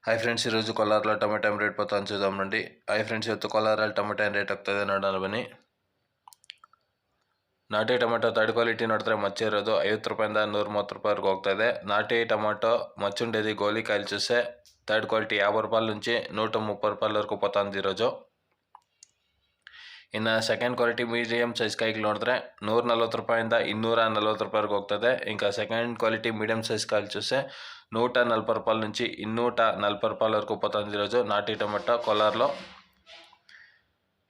Hi friends, ఈరోజు ಕೋಲಾರలో tomato rate ಪತ್ತಾನು చూద్దామండి. Hi friends, ಇವತ್ತು ಕೋಲಾರಲ್ಲಿ ಟೊಮೆಟೊ ರೇಟ್ ಆಗ್ತಾಯಿದೆ ನೋಡೋಣ ಬನ್ನಿ. ನಾಟಿ ಟೊಮೆಟೊ ತರ್ಡ್ ಕ್ವಾಲಿಟಿ ನೋಡಿದ್ರೆ ಮಚ್ಚೆ ಇರೋದು 50 ರೂಪಾಯಿಂದ 130 ರೂಪಾಯಿವರೆಗೂ ಹೋಗ್ತಾಯಿದೆ. నాటి టమాటో మచ్చుండేది గోలికాయలు చూస్తే థర్డ్ క్వాలిటీ 50 రూపాయల నుంచి 130 రూపాయల వరకు పోతుంది ఈరోజు. ಇನ್ನು ಸೆಕೆಂಡ್ ಕ್ವಾಲಿಟಿ ಮೀಡಿಯಮ್ ಸೈಜ್ ಕಾಯಿಗಳು ನೋಡಿದ್ರೆ 140 ರೂಪಾಯಿಂದ 240 ರೂಪಾಯಿವರೆಗೂ ಹೋಗ್ತದೆ. ఇంకా సెకండ్ క్వాలిటీ మీడియం సైజ్ కాయలు చూస్తే 140 రూపాయల నుంచి 240 రూపాయల వరకు పోతుంది ఈరోజు నాಟಿ ಟೊಮೆಟೊ ಕೋಲಾರలో.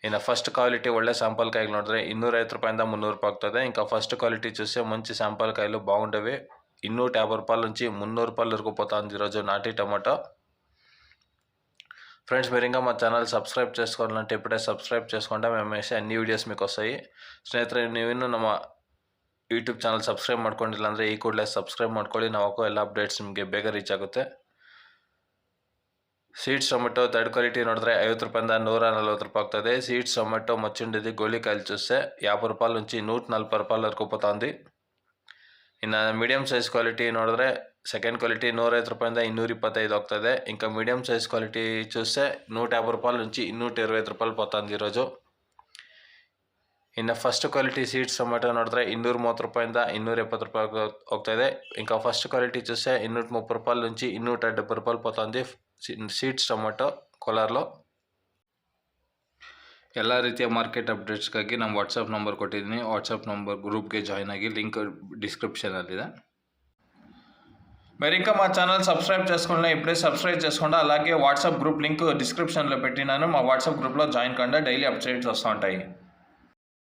ಇನ್ನು ಫಸ್ಟ್ ಕ್ವಾಲಿಟಿ ಒಳ್ಳೆ ಸ್ಯಾಂಪಲ್ ಕಾಯಿಗಳು ನೋಡಿದ್ರೆ 250 ರೂಪಾಯಿಂದ 300 ರೂಪಾಯಿ ಆಗ್ತದೆ. ఇంకా ఫస్ట్ క్వాలిటీ చూస్తే మంచి శాంపల్ కాయలు బాగుండేవి 250 రూపాయల నుంచి 300 రూపాయల వరకు పోతుంది ఈరోజు నాటి టొమాటో. ఫ్రెండ్స్, మీరు ఇంకా మా ఛానల్ సబ్స్క్రైబ్ చేసుకోవాలంటే ఇప్పుడే సబ్స్క్రైబ్ చేసుకుంటే మేము వేసే అన్ని వీడియోಸ್ మీకు వస్తాయి. ಸ್ನೇಹಿತರೆ, ನೀವಿನ್ನೂ ನಮ್ಮ ಯೂಟ್ಯೂಬ್ ಚಾನಲ್ ಸಬ್ಸ್ಕ್ರೈಬ್ ಮಾಡ್ಕೊಂಡಿಲ್ಲ ಅಂದರೆ ಈ ಕೂಡಲೇ ಸಬ್ಸ್ಕ್ರೈಬ್ ಮಾಡ್ಕೊಳ್ಳಿ. ನಾವು ಹಾಕೋ ಎಲ್ಲ ಅಪ್ಡೇಟ್ಸ್ ನಿಮಗೆ ಬೇಗ ರೀಚ್ ಆಗುತ್ತೆ. ಸೀಡ್ಸ್ ಟೊಮೆಟೊ ಥರ್ಡ್ ಕ್ವಾಲಿಟಿ ನೋಡಿದ್ರೆ 50 ರೂಪಾಯಿಂದ 140 ರೂಪಾಯಿ ಆಗ್ತದೆ. సీడ్స్ టొమాటో మచ్చుండేది గోలికాయలు చూస్తే 50 రూపాయల నుంచి 140 రూపాయల వరకు పోతుంది. ಇನ್ನು ಮೀಡಿಯಂ ಸೈಜ್ ಕ್ವಾಲಿಟಿ ನೋಡಿದ್ರೆ ಸೆಕೆಂಡ್ ಕ್ವಾಲಿಟಿ 105 ರೂಪಾಯಿಂದ 225 ಹೋಗ್ತದೆ. ఇంకా మీడియం సైజ్ క్వాలిటీ చూస్తే 150 రూపాయల నుంచి 225 రూపాయలు పోతుంది ఈరోజు. ಇನ್ನು ಫಸ್ಟ್ ಕ್ವಾಲಿಟಿ ಸೀಡ್ಸ್ ಟೊಮೆಟೊ ನೋಡಿದ್ರೆ 230 ರೂಪಾಯಿಂದ 270 ರೂಪಾಯಿಗೆ ಹೋಗ್ತಾಯಿದೆ. ఇంకా ಫಸ್ಟ್ ಕ್ವಾಲಿಟಿ చూస్తే 230 రూపాయల నుంచి 270 రూపాయలు పోతుంది ಸೀಡ್ಸ್ ಟೊಮೆಟೊ ಕೋಲಾರలో. ಎಲ್ಲ ರೀತಿಯ ಮಾರ್ಕೆಟ್ ಅಪ್ಡೇಟ್ಸ್ಗಾಗಿ ನಮ್ಮ ವಾಟ್ಸಪ್ ನಂಬರ್ ಕೊಟ್ಟಿದ್ದೀನಿ. ವಾಟ್ಸಪ್ ನಂಬರ್ ಗ್ರೂಪ್ಗೆ ಜಾಯ್ನ್ ಆಗಿ, ಲಿಂಕ್ డిస్క్రిప్షన్లో. మీరు ఇంకా మా ఛానల్ సబ్స్క్రైబ్ చేసుకున్నా ఇప్పుడే సబ్స్క్రైబ్ చేసుకోండి. అలాగే వాట్సాప్ గ్రూప్ లింక్ డిస్క్రిప్షన్లో పెట్టినాను. మా వాట్సాప్ గ్రూప్లో జాయిన్ కండి, డైలీ అప్డేట్స్ వస్తూ ఉంటాయి.